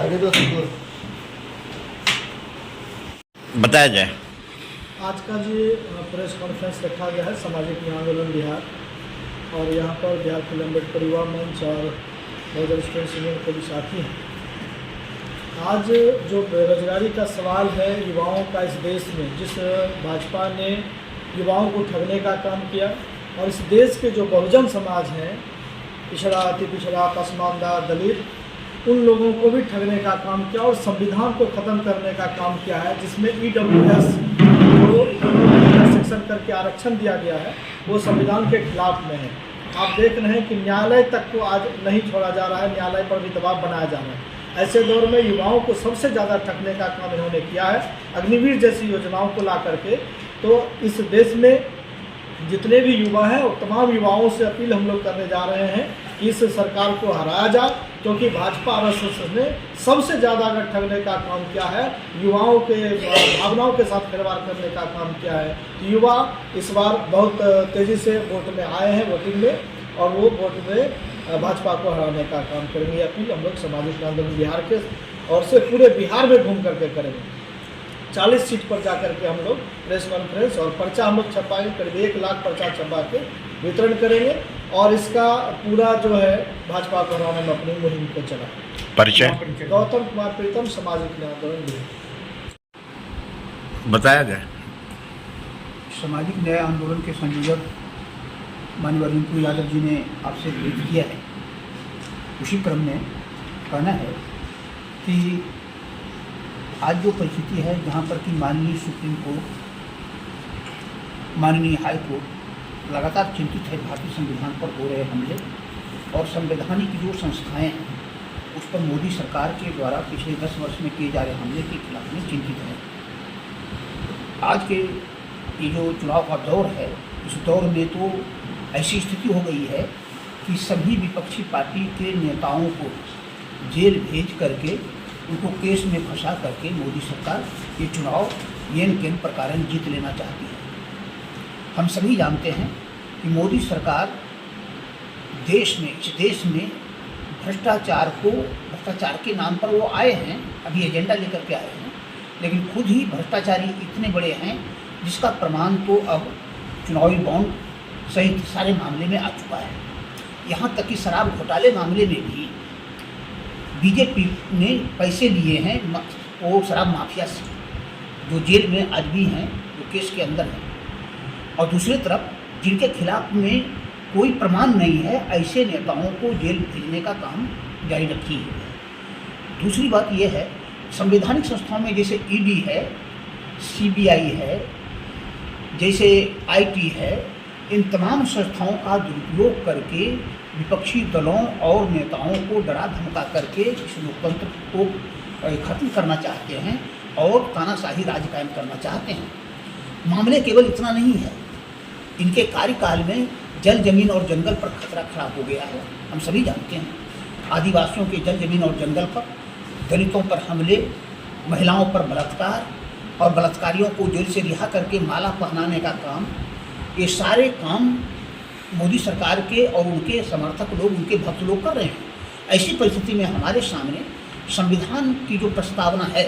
आगे तो बताया जाए। आज का जो प्रेस कॉन्फ्रेंस रखा गया है सामाजिक न्याय आंदोलन बिहार, और यहाँ पर बिहार फिल्म अम्बेडकर युवा मंच और बहुजन स्टूडेंट्स यूनियन के भी साथी हैं। आज जो बेरोजगारी का सवाल है युवाओं का इस देश में, जिस भाजपा ने युवाओं को ठगने का काम किया और इस देश के जो बहुजन समाज हैं, पिछड़ा, अति पिछड़ा, पसमानदा, दलित, उन लोगों को भी ठगने का काम किया और संविधान को ख़त्म करने का काम किया है, जिसमें EWS जो सेक्शन करके आरक्षण दिया गया है वो संविधान के खिलाफ में है। आप देख रहे हैं कि न्यायालय तक को आज नहीं छोड़ा जा रहा है, न्यायालय पर भी दबाव बनाया जा रहा है। ऐसे दौर में युवाओं को सबसे ज़्यादा ठगने का काम इन्होंने किया है, अग्निवीर जैसी योजनाओं को ला करके। तो इस देश में जितने भी युवा हैं और तमाम युवाओं से अपील हम लोग करने जा रहे हैं कि इस सरकार को हराया जाए, क्योंकि भाजपा RSS ने सबसे ज़्यादा अगर ठगने का काम किया है, युवाओं के भावनाओं के साथ खिलवाड़ करने का काम किया है। युवा इस बार बहुत तेज़ी से वोट में आए हैं, वोटिंग में, और वो वोट में भाजपा को हराने का काम करेंगे। अपील हम लोग सामाजिक आंदोलन बिहार के और से पूरे बिहार में घूम करके करेंगे। 40 सीट पर जा करके हम लोग प्रेस कॉन्फ्रेंस और पर्चा हम लोग छपाएंगे, करीब 1 लाख पर्चा छपा के वितरण करेंगे और इसका पूरा जो है भाजपा को हराने में अपनी मुहिम को चलाएंगे। परिचय गौतम कुमार प्रीतम, सामाजिक न्याय आंदोलन बिहार। बताया जाए। सामाजिक न्याय आंदोलन के संयोजक माननीय रिंकू यादव जी ने आपसे भेंट किया है। उसी क्रम में कहना है कि आज जो परिस्थिति है जहाँ पर कि माननीय सुप्रीम कोर्ट, माननीय हाई कोर्ट लगातार चिंतित है भारतीय संविधान पर हो रहे हमले और संवैधानिक जो संस्थाएं हैं उस पर मोदी सरकार के द्वारा पिछले 10 वर्ष में किए जा रहे हमले के खिलाफ में चिंतित है। आज के ये जो चुनाव का दौर है, इस दौर में तो ऐसी स्थिति हो गई है कि सभी विपक्षी पार्टी के नेताओं को जेल भेज करके उनको केस में फंसा करके मोदी सरकार ये चुनाव येन केन प्रकार जीत लेना चाहती है। हम सभी जानते हैं कि मोदी सरकार इस देश में भ्रष्टाचार के नाम पर वो आए हैं, अभी एजेंडा लेकर के आए हैं, लेकिन खुद ही भ्रष्टाचारी इतने बड़े हैं जिसका प्रमाण तो अब चुनावी बॉन्ड सहित सारे मामले में आ चुका है। यहाँ तक कि शराब घोटाले मामले में भी बीजेपी ने पैसे लिए हैं वो शराब माफिया से, जो जेल में आज भी हैं, जो केस के अंदर हैं, और दूसरी तरफ जिनके खिलाफ में कोई प्रमाण नहीं है, ऐसे नेताओं को जेल भेजने का काम जारी रखी है। दूसरी बात यह है, संवैधानिक संस्थाओं में जैसे ED है, CBI है, जैसे IT है, इन तमाम संस्थाओं का दुरुपयोग करके विपक्षी दलों और नेताओं को डरा धमका करके इस लोकतंत्र को खत्म करना चाहते हैं और तानाशाही राज कायम करना चाहते हैं। मामले केवल इतना नहीं है, इनके कार्यकाल में जल जमीन और जंगल पर खतरा खड़ा हो गया है। हम सभी जानते हैं, आदिवासियों के जल जमीन और जंगल पर, दलितों पर हमले, महिलाओं पर बलात्कार और बलात्कारियों को जेल से रिहा करके माला पहनाने का काम, ये सारे काम मोदी सरकार के और उनके समर्थक लोग, उनके भक्त लोग कर रहे हैं। ऐसी परिस्थिति में हमारे सामने संविधान की जो प्रस्तावना है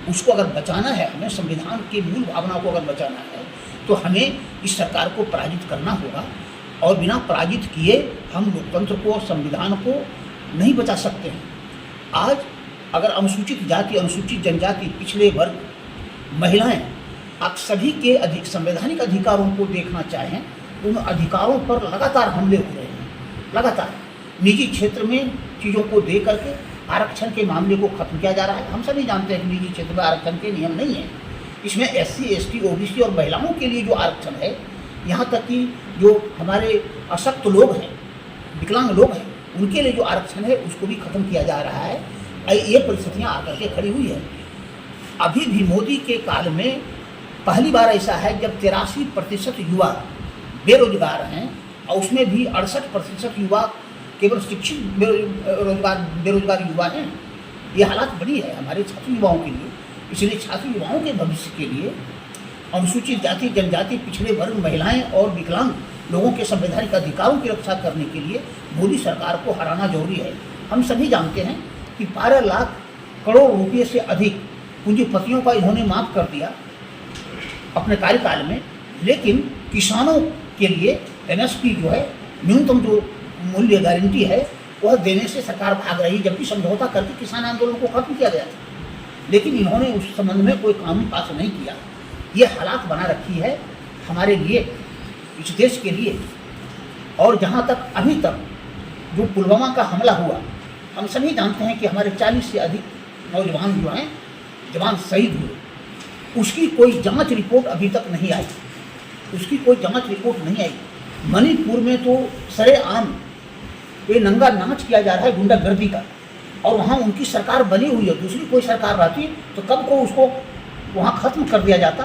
उसको अगर बचाना है, हमें संविधान की मूल भावना को अगर बचाना है तो हमें इस सरकार को पराजित करना होगा, और बिना पराजित किए हम लोकतंत्र को और संविधान को नहीं बचा सकते हैं। आज अगर अनुसूचित जाति, अनुसूचित जनजाति, पिछड़े वर्ग, महिलाएं, आप सभी के संवैधानिक अधिकारों को देखना चाहें, उन अधिकारों पर लगातार हमले हो रहे हैं। लगातार निजी क्षेत्र में चीज़ों को दे करके आरक्षण के मामले को खत्म किया जा रहा है। हम सभी जानते हैं कि निजी क्षेत्र में आरक्षण के नियम नहीं है। इसमें SC, ST, OBC और महिलाओं के लिए जो आरक्षण है, यहाँ तक कि जो हमारे अशक्त लोग हैं, विकलांग लोग हैं, उनके लिए जो आरक्षण है उसको भी खत्म किया जा रहा है। ये परिस्थितियाँ आकर के खड़ी हुई है। अभी भी मोदी के काल में पहली बार ऐसा है जब 83% युवा बेरोजगार हैं, और उसमें भी 68% युवा केवल शिक्षित बेरोजगार युवा हैं। ये हालात बड़ी है हमारे छात्र युवाओं के लिए। इसलिए छात्र युवाओं के भविष्य के लिए अनुसूचित जाति, जनजाति, पिछड़े वर्ग, महिलाएं और विकलांग लोगों के संवैधानिक अधिकारों की रक्षा करने के लिए मोदी सरकार को हराना जरूरी है। हम सभी जानते हैं कि 12 लाख करोड़ रुपये से अधिक पूंजीपतियों का इन्होंने माफ कर दिया अपने कार्यकाल में, लेकिन किसानों के लिए एमएसपी जो है, न्यूनतम जो मूल्य गारंटी है, वह देने से सरकार भाग रही, जबकि समझौता करके किसान आंदोलन को खत्म किया गया था। लेकिन इन्होंने उस संबंध में कोई कानून पास नहीं किया। ये हालात बना रखी है हमारे लिए, इस देश के लिए। और जहाँ तक अभी तक जो पुलवामा का हमला हुआ, हम सभी जानते हैं कि हमारे 40 से अधिक नौजवान जो हैं जवान शहीद हुए। उसकी कोई जांच रिपोर्ट अभी तक नहीं आई, उसकी कोई जांच रिपोर्ट नहीं आई। मणिपुर में तो सरेआम ये नंगा नाच किया जा रहा है गुंडागर्दी का, और वहाँ उनकी सरकार बनी हुई है। दूसरी कोई सरकार रहती तो कब को उसको वहाँ खत्म कर दिया जाता।